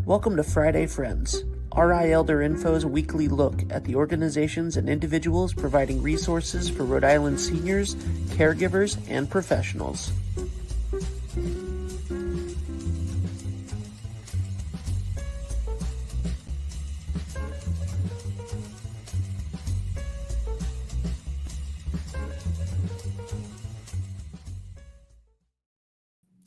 Welcome to Friday Friends, RI Elder Info's weekly look at the organizations and individuals providing resources for Rhode Island seniors, caregivers, and professionals.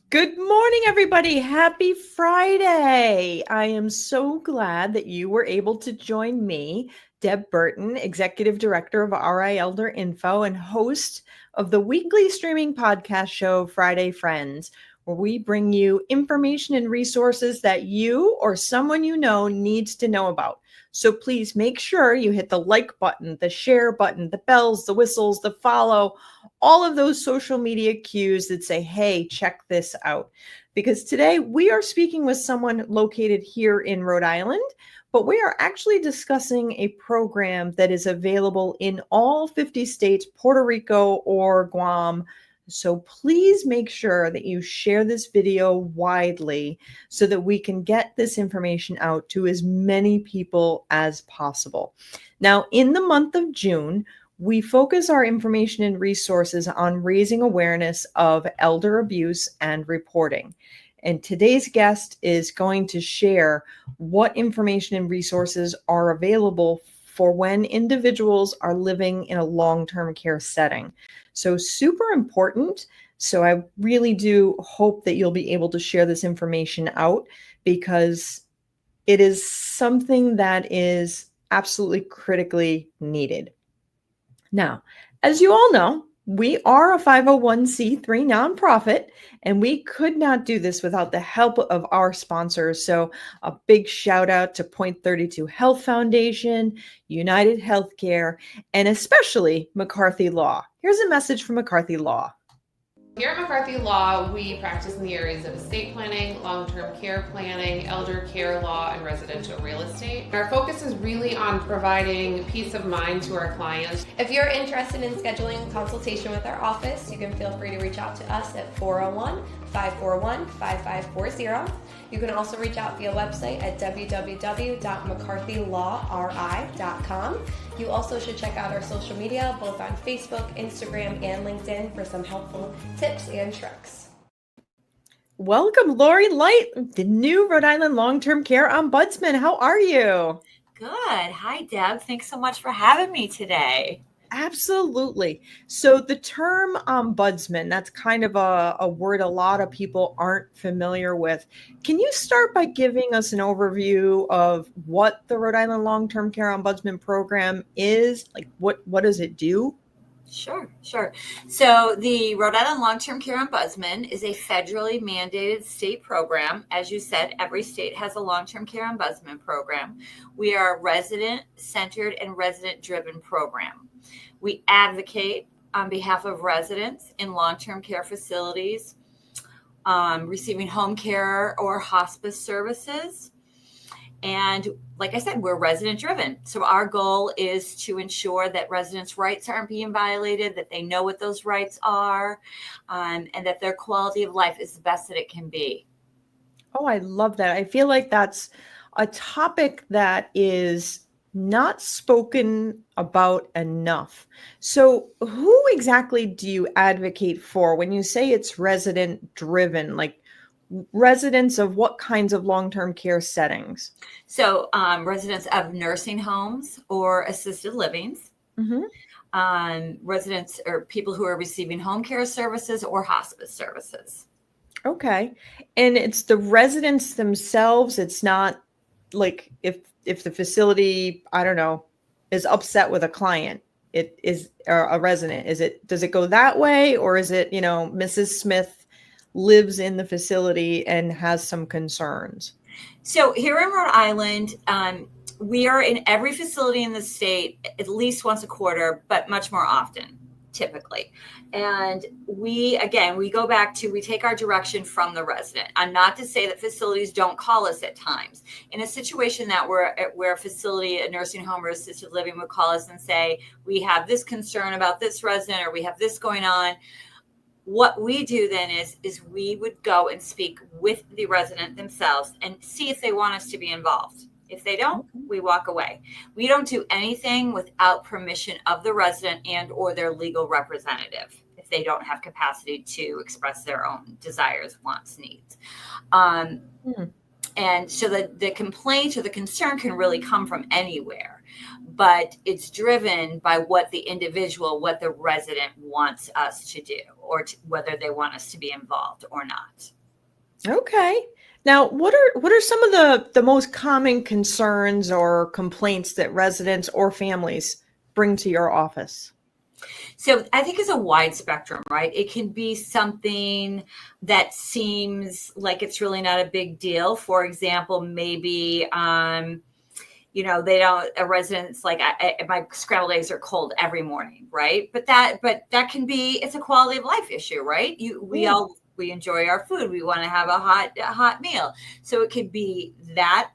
Good morning, everybody. Happy Friday. I am so glad that you were able to join me, Deb Burton, Executive Director of RI Elder Info and host of the weekly streaming podcast show, Friday Friends, where we bring you information and resources that you or someone you know needs to know about. So please make sure you hit the like button, the share button, the bells, the whistles, the follow, all of those social media cues that say, hey, check this out. Because today we are speaking with someone located here in Rhode Island, but we are actually discussing a program that is available in all 50 states, Puerto Rico or Guam. So please make sure that you share this video widely so that we can get this information out to as many people as possible. Now, in the month of June, we focus our information and resources on raising awareness of elder abuse and reporting. And today's guest is going to share what information and resources are available for when individuals are living in a long-term care setting. So super important. So I really do hope that you'll be able to share this information out because it is something that is absolutely critically needed. Now, as you all know, we are a 501c3 nonprofit, and we could not do this without the help of our sponsors. So a big shout out to Point 32 Health Foundation, United Healthcare, and especially McCarthy Law. Here's a message from McCarthy Law. Here at McCarthy Law, we practice in the areas of estate planning, long-term care planning, elder care law, and residential real estate. Our focus is really on providing peace of mind to our clients. If you're interested in scheduling a consultation with our office, you can feel free to reach out to us at 401-541-5540. You can also reach out via website at www.mccarthylawri.com. You also should check out our social media, both on Facebook, Instagram, and LinkedIn for some helpful tips and tricks. Welcome, Lori Light, the new Rhode Island Long-Term Care Ombudsman. How are you? Good. Hi, Deb. Thanks so much for having me today. Absolutely. So the term ombudsman, that's kind of a word a lot of people aren't familiar with. Can you start by giving us an overview of what the Rhode Island Long-Term Care Ombudsman Program is? Like what does it do? Sure. So the Rhode Island Long-Term Care Ombudsman is a federally mandated state program. As you said, every state has a long-term care ombudsman program. We are a resident-centered and resident-driven program. We advocate on behalf of residents in long-term care facilities, receiving home care or hospice services. And like I said, we're resident driven. So our goal is to ensure that residents' rights aren't being violated, that they know what those rights are, and that their quality of life is the best that it can be. Oh, I love that. I feel like that's a topic that is not spoken about enough. So who exactly do you advocate for when you say it's resident driven? Like residents of what kinds of long-term care settings? So residents of nursing homes or assisted livings, residents or people who are receiving home care services or hospice services. Okay. And it's the residents themselves. It's not like if the facility, I don't know, is upset with a client, it is a resident. Does it go that way? Or is it, Mrs. Smith lives in the facility and has some concerns? So here in Rhode Island, we are in every facility in the state at least once a quarter, but much more often, typically. And we go back to, we take our direction from the resident. I'm not to say that facilities don't call us at times. In a situation that where a facility, a nursing home or assisted living would call us and say, we have this concern about this resident or we have this going on, What we do then is we would go and speak with the resident themselves and see if they want us to be involved. If they don't, we walk away. We don't do anything without permission of the resident and or their legal representative if they don't have capacity to express their own desires, wants, needs. And so the complaint or the concern can really come from anywhere, but it's driven by what the individual, what the resident wants us to do, or whether they want us to be involved or not. Okay. Now, what are some of the most common concerns or complaints that residents or families bring to your office? So I think it's a wide spectrum, right? It can be something that seems like it's really not a big deal. For example, maybe, a resident's like, my scrambled eggs are cold every morning, right? But that can be, it's a quality of life issue, right? We enjoy our food. We want to have a hot meal. So it could be that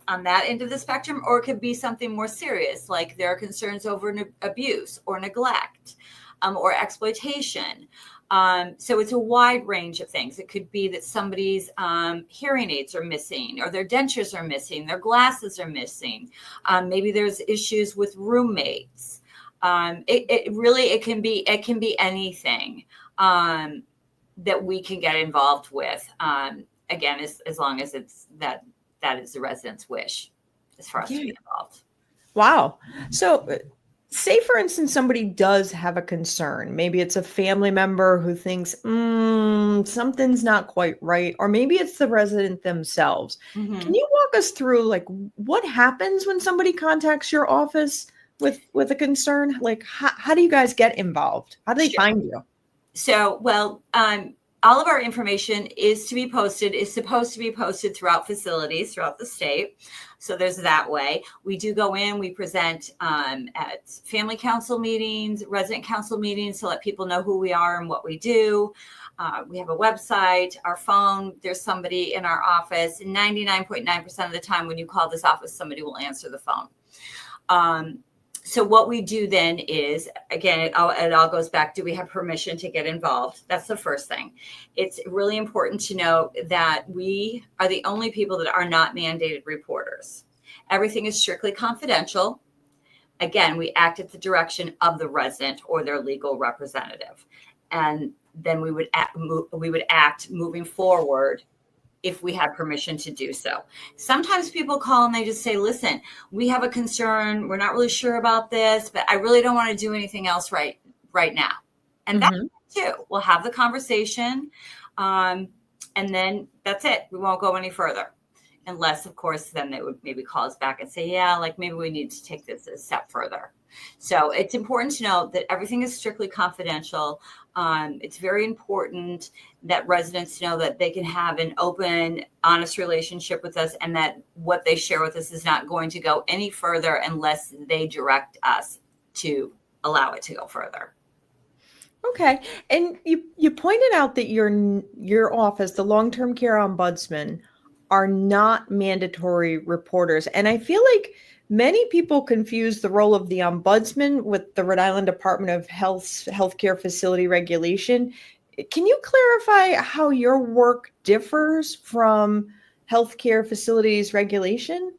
on that end of the spectrum, or it could be something more serious, like there are concerns over abuse or neglect, or exploitation. So it's a wide range of things. It could be that somebody's hearing aids are missing, or their dentures are missing, their glasses are missing. Maybe there's issues with roommates. It can be anything that we can get involved with. Again, as long as it's that is the resident's wish as far as to be involved. Wow. So say, for instance, somebody does have a concern. Maybe it's a family member who thinks something's not quite right, or maybe it's the resident themselves. Mm-hmm. Can you walk us through like what happens when somebody contacts your office with a concern? Like how do you guys get involved? How do they find you? So, all of our information is supposed to be posted throughout facilities throughout the state. So there's that way. We do go in, we present at family council meetings, resident council meetings to let people know who we are and what we do. We have a website, our phone, there's somebody in our office. 99.9% of the time when you call this office, somebody will answer the phone. So what we do then is, again, it all goes back, do we have permission to get involved? That's the first thing. It's really important to know that we are the only people that are not mandated reporters. Everything is strictly confidential. Again, we act at the direction of the resident or their legal representative. And then we would act moving forward if we had permission to do so. Sometimes people call and they just say, listen, we have a concern. We're not really sure about this, but I really don't want to do anything else right now. And that's too. We'll have the conversation. And then that's it. We won't go any further. Unless, of course, then they would maybe call us back and say, yeah, like maybe we need to take this a step further. So it's important to know that everything is strictly confidential. It's very important that residents know that they can have an open, honest relationship with us, and that what they share with us is not going to go any further unless they direct us to allow it to go further. Okay. And you pointed out that your office, the long-term care ombudsman, are not mandatory reporters. And I feel like many people confuse the role of the ombudsman with the Rhode Island Department of Health's healthcare facility regulation. Can you clarify how your work differs from healthcare facilities regulation?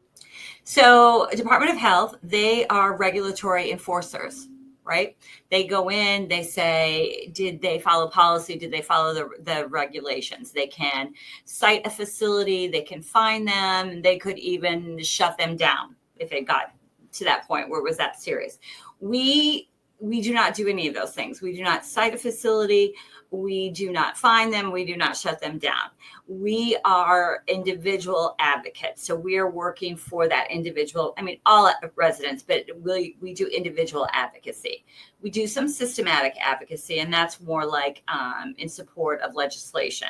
So Department of Health, they are regulatory enforcers, right? They go in, they say, did they follow policy? Did they follow the regulations? They can cite a facility, they can fine them, and they could even shut them down if it got to that point where it was that serious. We do not do any of those things. We do not cite a facility. We do not fine them. We do not shut them down. We are individual advocates. So we are working for that individual, all residents, but we do individual advocacy. We do some systematic advocacy, and that's more like in support of legislation,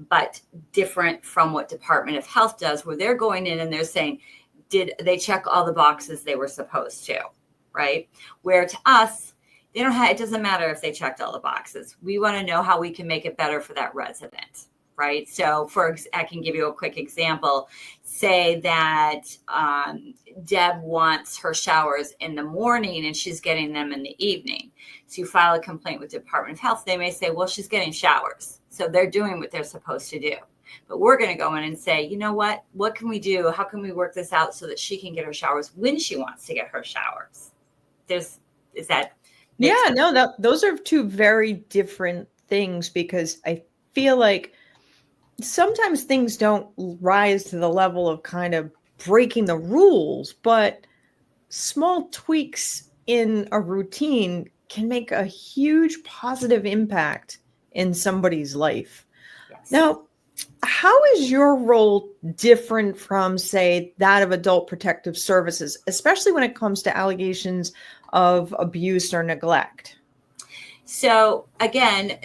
but different from what Department of Health does, where they're going in and they're saying, did they check all the boxes they were supposed to, right? Where to us, it doesn't matter if they checked all the boxes. We want to know how we can make it better for that resident, right? So I can give you a quick example. Say that Deb wants her showers in the morning and she's getting them in the evening. So you file a complaint with the Department of Health. They may say, well, she's getting showers. So they're doing what they're supposed to do. But we're going to go in and say, you know what? What can we do? How can we work this out so that she can get her showers when she wants to get her showers? Those are two very different things, because I feel like sometimes things don't rise to the level of kind of breaking the rules, but small tweaks in a routine can make a huge positive impact in somebody's life. Yes. Now, how is your role different from, say, that of Adult Protective Services, especially when it comes to allegations of abuse or neglect? So again,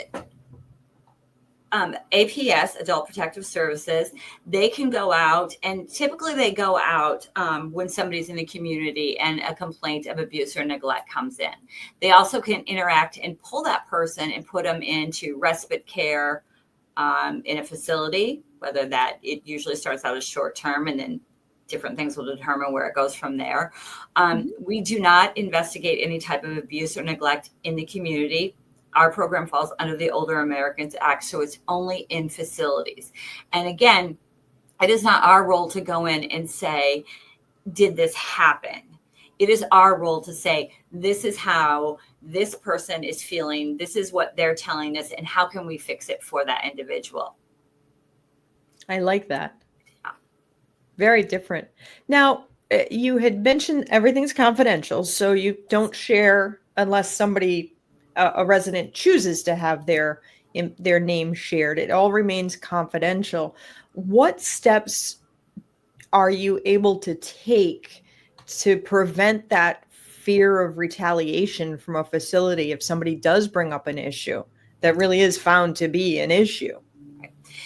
APS, Adult Protective Services, they can go out, and typically they go out when somebody's in the community and a complaint of abuse or neglect comes in. They also can interact and pull that person and put them into respite care in a facility, whether that it usually starts out as short term, and then different things will determine where it goes from there. We do not investigate any type of abuse or neglect in the community. Our program falls under the Older Americans Act, so it's only in facilities. And again, it is not our role to go in and say, did this happen? It is our role to say, this is how this person is feeling, this is what they're telling us, and how can we fix it for that individual? I like that. Very different. Now, you had mentioned everything's confidential, so you don't share unless somebody, a resident, chooses to have their name shared. It all remains confidential. What steps are you able to take to prevent that fear of retaliation from a facility if somebody does bring up an issue that really is found to be an issue?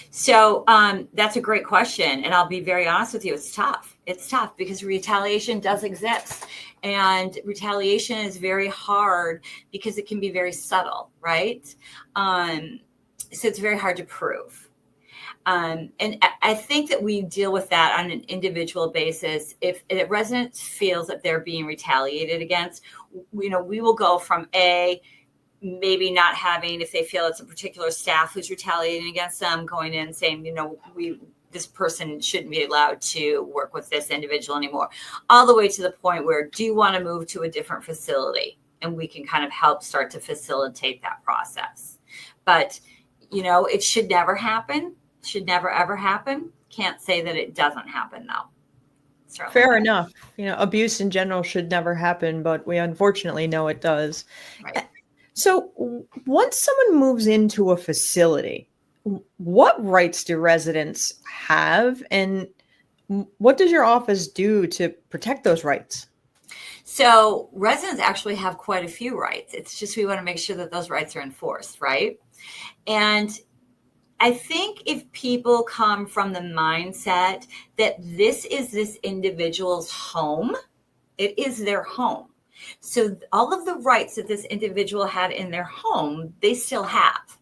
So that's a great question. And I'll be very honest with you. It's tough. It's tough because retaliation does exist. And retaliation is very hard because it can be very subtle, right? So it's very hard to prove. And I think that we deal with that on an individual basis. If a resident feels that they're being retaliated against, we will go from maybe not having, if they feel it's a particular staff who's retaliating against them, going in and saying, this person shouldn't be allowed to work with this individual anymore, all the way to the point where, do you want to move to a different facility? And we can kind of help start to facilitate that process. But, it should never happen. Should never, ever happen. Can't say that it doesn't happen, though. Certainly. Fair enough. Abuse in general should never happen, but we unfortunately know it does. Right. So once someone moves into a facility, what rights do residents have, and what does your office do to protect those rights? So residents actually have quite a few rights. It's just we want to make sure that those rights are enforced, right? And I think if people come from the mindset that this is this individual's home, it is their home. So all of the rights that this individual had in their home, they still have.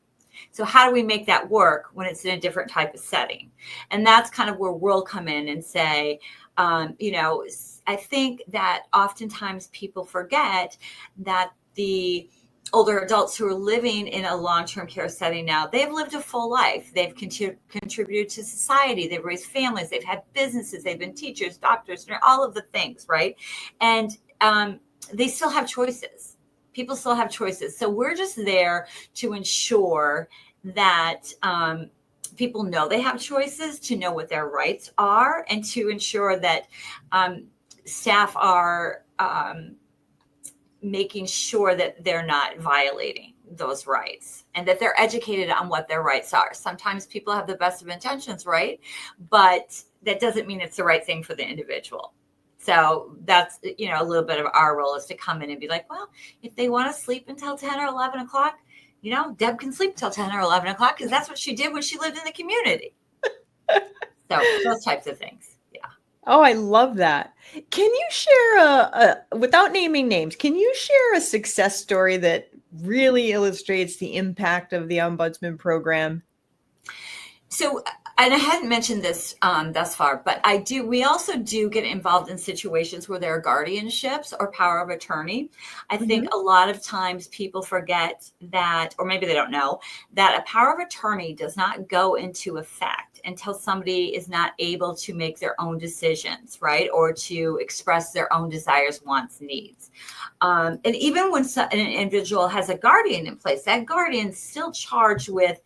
So how do we make that work when it's in a different type of setting? And that's kind of where we'll come in and say, I think that oftentimes people forget that the older adults who are living in a long-term care setting now, they've lived a full life. They've contributed to society. They've raised families. They've had businesses. They've been teachers, doctors, all of the things, right? And they still have choices. People still have choices. So we're just there to ensure that people know they have choices, to know what their rights are, and to ensure that staff are making sure that they're not violating those rights and that they're educated on what their rights are. Sometimes people have the best of intentions, right? But that doesn't mean it's the right thing for the individual. So that's, a little bit of our role is to come in and be like, well, if they want to sleep until 10 or 11 o'clock, Deb can sleep till 10 or 11 o'clock because that's what she did when she lived in the community. So those types of things. Yeah. Oh, I love that. Can you share without naming names, can you share a success story that really illustrates the impact of the Ombudsman program? So, and I hadn't mentioned this thus far, but we also do get involved in situations where there are guardianships or power of attorney. I think a lot of times people forget that, or maybe they don't know, that a power of attorney does not go into effect until somebody is not able to make their own decisions, right? Or to express their own desires, wants, needs. And even when an individual has a guardian in place, that guardian is still charged with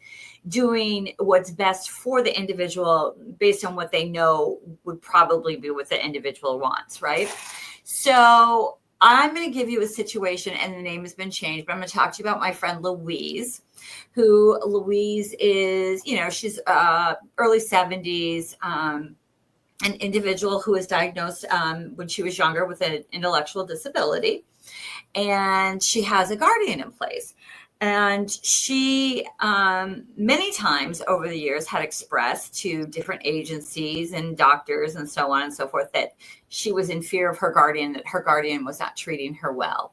doing what's best for the individual based on what they know would probably be what the individual wants, right? So I'm going to give you a situation, and the name has been changed, but I'm going to talk to you about my friend Louise, who Louise is, she's early 70s, an individual who was diagnosed when she was younger with an intellectual disability, and she has a guardian in place. And she, many times over the years, had expressed to different agencies and doctors and so on and so forth that she was in fear of her guardian, that her guardian was not treating her well.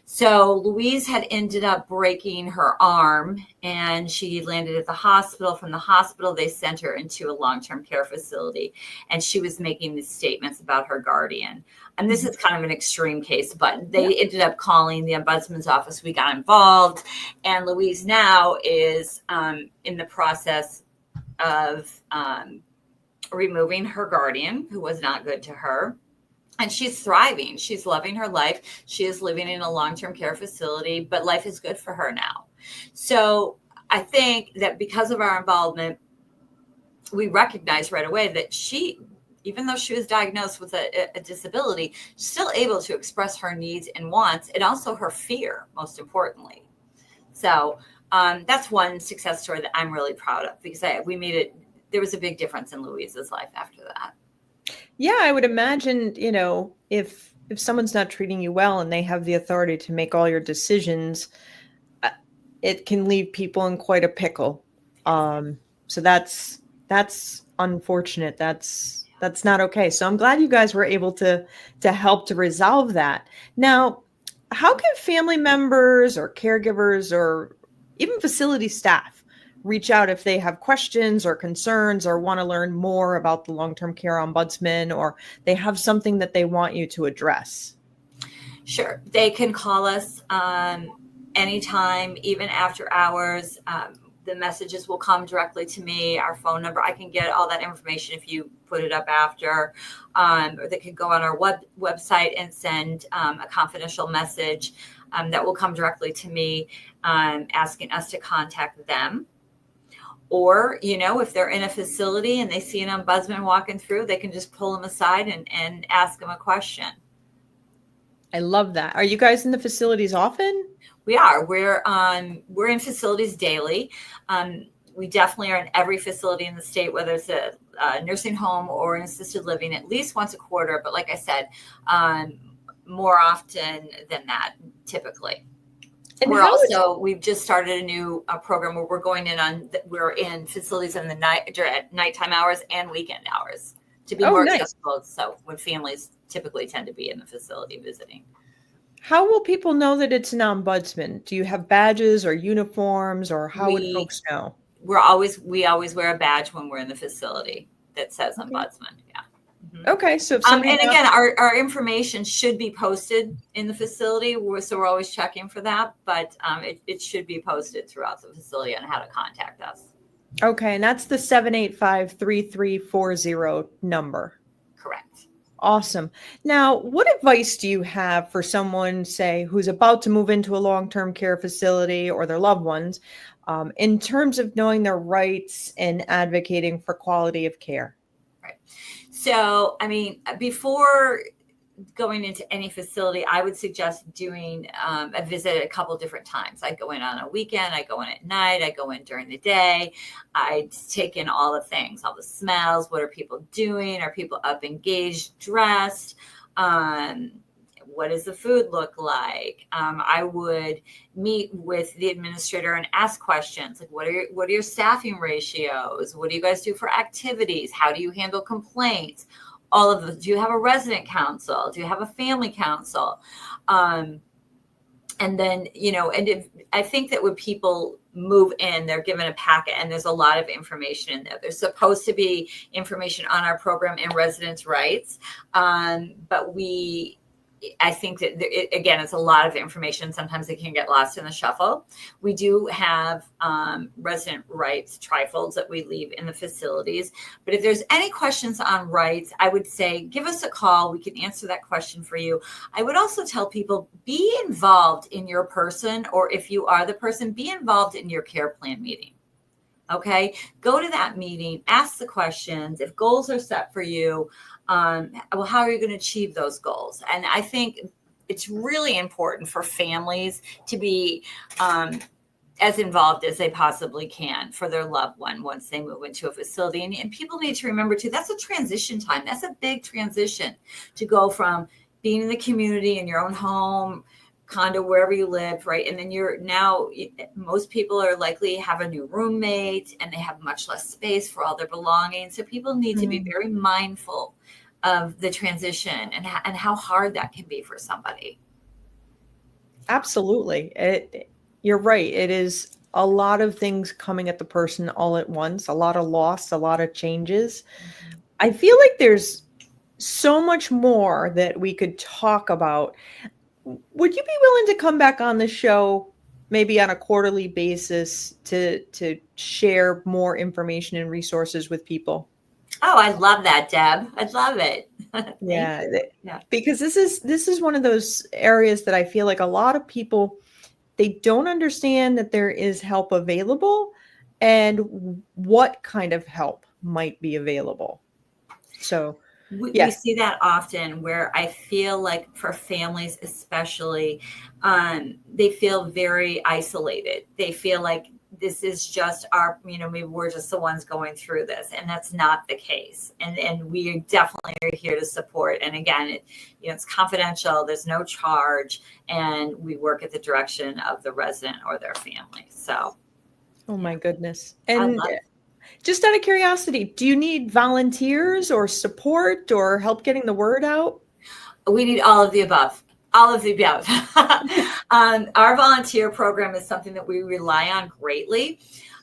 So Louise had ended up breaking her arm, and she landed at the hospital. From the hospital, they sent her into a long-term care facility, and she was making these statements about her guardian. And this is kind of an extreme case, but they ended up calling the Ombudsman's office. We got involved, and Louise now is in the process of removing her guardian, who was not good to her. And she's thriving. She's loving her life. She is living in a long-term care facility, but life is good for her now. So I think that because of our involvement, we recognize right away that she, even though she was diagnosed with a disability, she's still able to express her needs and wants, and also her fear, most importantly. So that's one success story that I'm really proud of, because we made it. There was a big difference in Louise's life after that. Yeah, I would imagine, if someone's not treating you well and they have the authority to make all your decisions, it can leave people in quite a pickle. So that's unfortunate. That's not okay. So I'm glad you guys were able to help to resolve that. Now, how can family members or caregivers or even facility staff reach out if they have questions or concerns or want to learn more about the long-term care ombudsman, or they have something that they want you to address? Sure. They can call us anytime, even after hours. The messages will come directly to me. Our phone number, I can get all that information if you put it up after. Or they can go on our website and send a confidential message that will come directly to me, asking us to contact them. Or, if they're in a facility and they see an ombudsman walking through, they can just pull them aside and ask them a question. I love that. Are you guys in the facilities often? We are. We're in facilities daily. We definitely are in every facility in the state, whether it's a nursing home or an assisted living, at least once a quarter. But like I said, more often than that, typically. And we've just started a new program where we're in facilities in the night, at nighttime hours and weekend hours to be more accessible. So when families typically tend to be in the facility visiting. How will people know that it's an ombudsman? Do you have badges or uniforms, or how would folks know? We always wear a badge when we're in the facility that says ombudsman. Yeah. Mm-hmm. Okay, so if somebody and again, our information should be posted in the facility, so we're always checking for that. But it should be posted throughout the facility on how to contact us. Okay, and that's the 785-3340 number. Correct. Awesome. Now, what advice do you have for someone, say, who's about to move into a long-term care facility, or their loved ones, in terms of knowing their rights and advocating for quality of care? Right. So, before going into any facility, I would suggest doing a visit at a couple different times. I go in on a weekend, I go in at night, I go in during the day. I take in all the things, all the smells. What are people doing? Are people up, engaged, dressed? What does the food look like? I would meet with the administrator and ask questions like, what are your staffing ratios? What do you guys do for activities? How do you handle complaints? All of them. Do you have a resident council? Do you have a family council? And then, I think that when people move in, they're given a packet, and there's a lot of information in there. There's supposed to be information on our program and residents' rights, but I think that again, it's a lot of information. Sometimes it can get lost in the shuffle. We do have resident rights trifolds that we leave in the facilities. But if there's any questions on rights, I would say give us a call. We can answer that question for you. I would also tell people, be involved in your person, or if you are the person, be involved in your care plan meeting. Okay, go to that meeting, ask the questions. If goals are set for you, well, how are you going to achieve those goals? And I think it's really important for families to be as involved as they possibly can for their loved one once they move into a facility. And people need to remember too, that's a transition time. That's a big transition to go from being in the community in your own home, condo, wherever you live, right? And then most people are likely have a new roommate and they have much less space for all their belongings. So people need to be very mindful of the transition and how hard that can be for somebody. Absolutely. You're right. It is a lot of things coming at the person all at once, a lot of loss, a lot of changes. I feel like there's so much more that we could talk about. Would you be willing to come back on the show maybe on a quarterly basis to share more information and resources with people? Oh, I love that, Deb. I'd love it. Yeah, because this is one of those areas that I feel like a lot of people, they don't understand that there is help available and what kind of help might be available. So we see that often, where I feel like for families especially, they feel very isolated. They feel like this is just maybe we're just the ones going through this, and that's not the case. And we definitely are here to support. And again, it's confidential. There's no charge, and we work at the direction of the resident or their family. So, oh my goodness. And just out of curiosity, do you need volunteers or support or help getting the word out? We need all of the above. All of the above. Our volunteer program is something that we rely on greatly,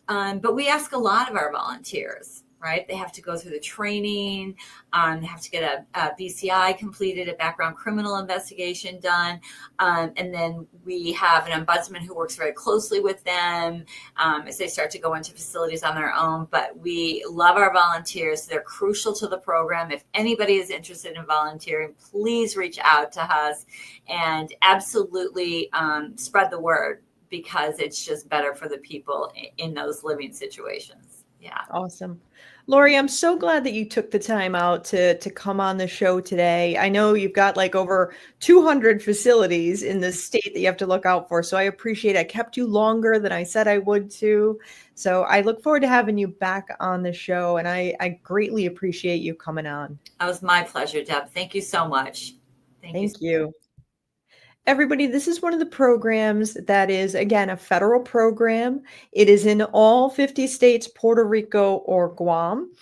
but we ask a lot of our volunteers, right? They have to go through the training, they have to get a BCI completed, a background criminal investigation done, and then we have an ombudsman who works very closely with them as they start to go into facilities on their own. But we love our volunteers. They're crucial to the program. If anybody is interested in volunteering, please reach out to us and absolutely spread the word, because it's just better for the people in those living situations. Yeah. Awesome. Lori, I'm so glad that you took the time out to come on the show today. I know you've got like over 200 facilities in the state that you have to look out for. So I appreciate it. I kept you longer than I said I would too. So I look forward to having you back on the show. And I greatly appreciate you coming on. That was my pleasure, Deb. Thank you so much. Thank you. Everybody, this is one of the programs that is, again, a federal program. It is in all 50 states, Puerto Rico, or Guam.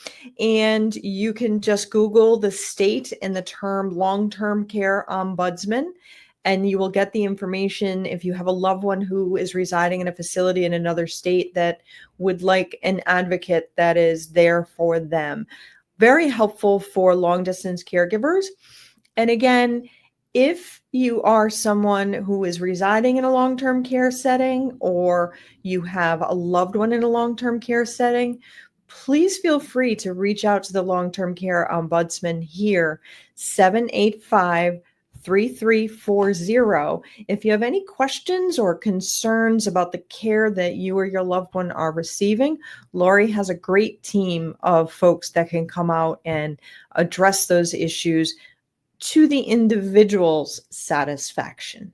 And you can just Google the state and the term long-term care ombudsman, and you will get the information if you have a loved one who is residing in a facility in another state that would like an advocate that is there for them. Very helpful for long-distance caregivers. And again, if you are someone who is residing in a long-term care setting, or you have a loved one in a long-term care setting, please feel free to reach out to the long-term care ombudsman here, 785-3340. If you have any questions or concerns about the care that you or your loved one are receiving, Lori has a great team of folks that can come out and address those issues to the individual's satisfaction.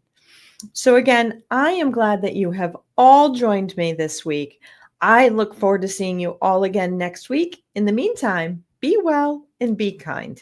So again, I am glad that you have all joined me this week. I look forward to seeing you all again next week. In the meantime, be well and be kind.